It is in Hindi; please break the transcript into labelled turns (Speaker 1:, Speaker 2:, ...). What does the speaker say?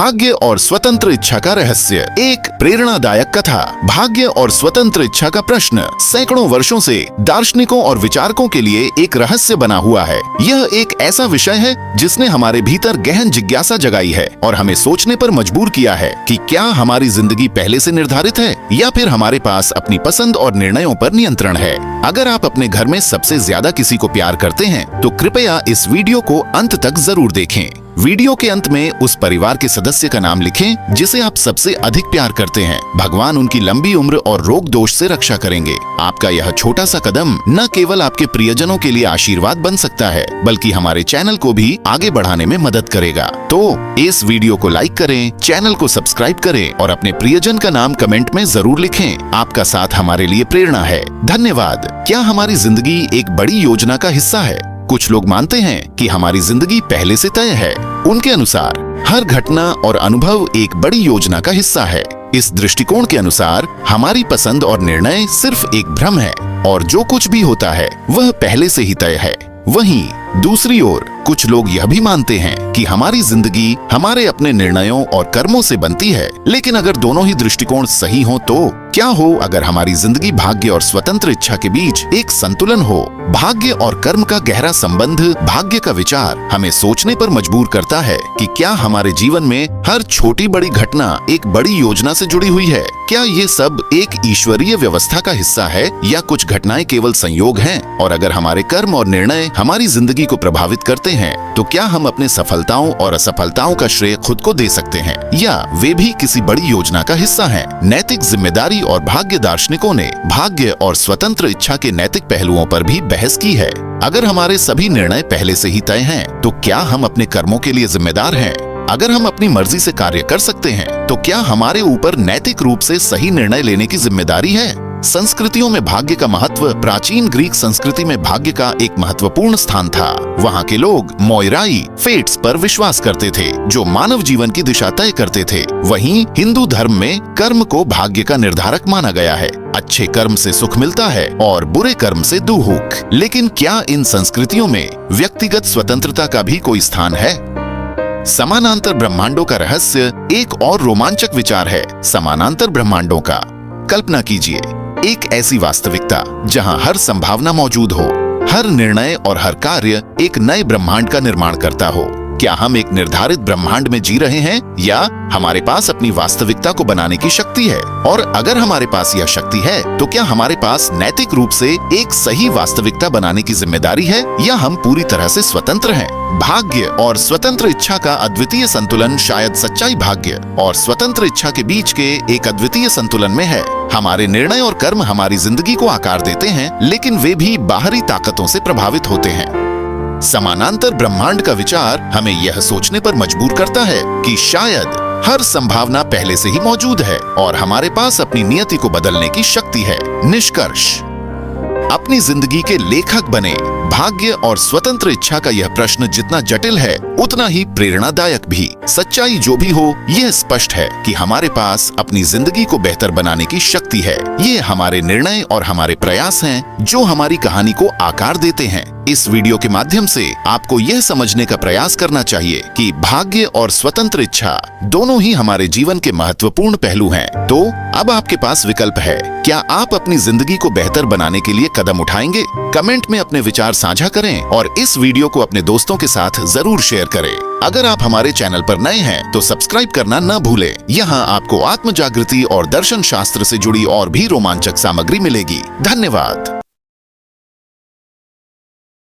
Speaker 1: भाग्य और स्वतंत्र इच्छा का रहस्य, एक प्रेरणादायक कथा। भाग्य और स्वतंत्र इच्छा का प्रश्न सैकड़ों वर्षों से दार्शनिकों और विचारकों के लिए एक रहस्य बना हुआ है। यह एक ऐसा विषय है जिसने हमारे भीतर गहन जिज्ञासा जगाई है और हमें सोचने पर मजबूर किया है कि क्या हमारी जिंदगी पहले से निर्धारित है या फिर हमारे पास अपनी पसंद और निर्णयों पर नियंत्रण है। अगर आप अपने घर में सबसे ज्यादा किसी को प्यार करते हैं तो कृपया इस वीडियो को अंत तक जरूर देखें। वीडियो के अंत में उस परिवार के सदस्य का नाम लिखें जिसे आप सबसे अधिक प्यार करते हैं। भगवान उनकी लंबी उम्र और रोग दोष से रक्षा करेंगे। आपका यह छोटा सा कदम न केवल आपके प्रियजनों के लिए आशीर्वाद बन सकता है बल्कि हमारे चैनल को भी आगे बढ़ाने में मदद करेगा। तो इस वीडियो को लाइक करें, चैनल को सब्सक्राइब करें और अपने प्रियजन का नाम कमेंट में जरूर लिखें। आपका साथ हमारे लिए प्रेरणा है। धन्यवाद। क्या हमारी जिंदगी एक बड़ी योजना का हिस्सा है? कुछ लोग मानते हैं कि हमारी जिंदगी पहले से तय है। उनके अनुसार हर घटना और अनुभव एक बड़ी योजना का हिस्सा है। इस दृष्टिकोण के अनुसार हमारी पसंद और निर्णय सिर्फ एक भ्रम है और जो कुछ भी होता है वह पहले से ही तय है। वहीं दूसरी ओर कुछ लोग यह भी मानते हैं कि हमारी जिंदगी हमारे अपने निर्णयों और कर्मों से बनती है। लेकिन अगर दोनों ही दृष्टिकोण सही हो तो क्या हो अगर हमारी जिंदगी भाग्य और स्वतंत्र इच्छा के बीच एक संतुलन हो? भाग्य और कर्म का गहरा संबंध, भाग्य का विचार हमें सोचने पर मजबूर करता है कि क्या हमारे जीवन में हर छोटी बड़ी घटना एक बड़ी योजना से जुड़ी हुई है? क्या ये सब एक ईश्वरीय व्यवस्था का हिस्सा है या कुछ घटनाएं केवल संयोग हैं? और अगर हमारे कर्म और निर्णय हमारी जिंदगी को प्रभावित करते हैं तो क्या हम अपने सफलताओं और असफलताओं का श्रेय खुद को दे सकते हैं या वे भी किसी बड़ी योजना का हिस्सा हैं? नैतिक जिम्मेदारी और भाग्य दार्शनिकों ने भाग्य और स्वतंत्र इच्छा के नैतिक पहलुओं पर भी बहस की है। अगर हमारे सभी निर्णय पहले से ही तय हैं, तो क्या हम अपने कर्मों के लिए जिम्मेदार हैं? अगर हम अपनी मर्जी से कार्य कर सकते हैं, तो क्या हमारे ऊपर नैतिक रूप से सही निर्णय लेने की जिम्मेदारी है? संस्कृतियों में भाग्य का महत्व, प्राचीन ग्रीक संस्कृति में भाग्य का एक महत्वपूर्ण स्थान था। वहाँ के लोग मोइराई फेट्स पर विश्वास करते थे जो मानव जीवन की दिशा तय करते थे। वहीं हिंदू धर्म में कर्म को भाग्य का निर्धारक माना गया है। अच्छे कर्म से सुख मिलता है और बुरे कर्म से दुहुक। लेकिन क्या इन संस्कृतियों में व्यक्तिगत स्वतंत्रता का भी कोई स्थान है? समानांतर ब्रह्मांडों का रहस्य एक और रोमांचक विचार है। समानांतर ब्रह्मांडों का कल्पना कीजिए, एक ऐसी वास्तविकता जहां हर संभावना मौजूद हो, हर निर्णय और हर कार्य एक नए ब्रह्मांड का निर्माण करता हो। क्या हम एक निर्धारित ब्रह्मांड में जी रहे हैं या हमारे पास अपनी वास्तविकता को बनाने की शक्ति है? और अगर हमारे पास यह शक्ति है तो क्या हमारे पास नैतिक रूप से एक सही वास्तविकता बनाने की जिम्मेदारी है या हम पूरी तरह से स्वतंत्र हैं? भाग्य और स्वतंत्र इच्छा का अद्वितीय संतुलन शायद सच्चाई भाग्य और स्वतंत्र इच्छा के बीच के एक अद्वितीय संतुलन में है। हमारे निर्णय और कर्म हमारी जिंदगी को आकार देते हैं, लेकिन वे भी बाहरी ताकतों से प्रभावित होते हैं। समानांतर ब्रह्मांड का विचार हमें यह सोचने पर मजबूर करता है कि शायद हर संभावना पहले से ही मौजूद है और हमारे पास अपनी नियति को बदलने की शक्ति है। निष्कर्ष, अपनी जिंदगी के लेखक बने। भाग्य और स्वतंत्र इच्छा का यह प्रश्न जितना जटिल है उतना ही प्रेरणादायक भी। सच्चाई जो भी हो, यह स्पष्ट है कि हमारे पास अपनी जिंदगी को बेहतर बनाने की शक्ति है। ये हमारे निर्णय और हमारे प्रयास हैं जो हमारी कहानी को आकार देते हैं। इस वीडियो के माध्यम से आपको यह समझने का प्रयास करना चाहिए कि भाग्य और स्वतंत्र इच्छा दोनों ही हमारे जीवन के महत्वपूर्ण पहलू हैं। तो अब आपके पास विकल्प है। क्या आप अपनी जिंदगी को बेहतर बनाने के लिए कदम उठाएंगे? कमेंट में अपने विचार साझा करें और इस वीडियो को अपने दोस्तों के साथ जरूर शेयर करें। अगर आप हमारे चैनल पर नए हैं तो सब्सक्राइब करना न भूलें। यहाँ आपको आत्म जागृति और दर्शन शास्त्र से जुड़ी और भी रोमांचक सामग्री मिलेगी। धन्यवाद।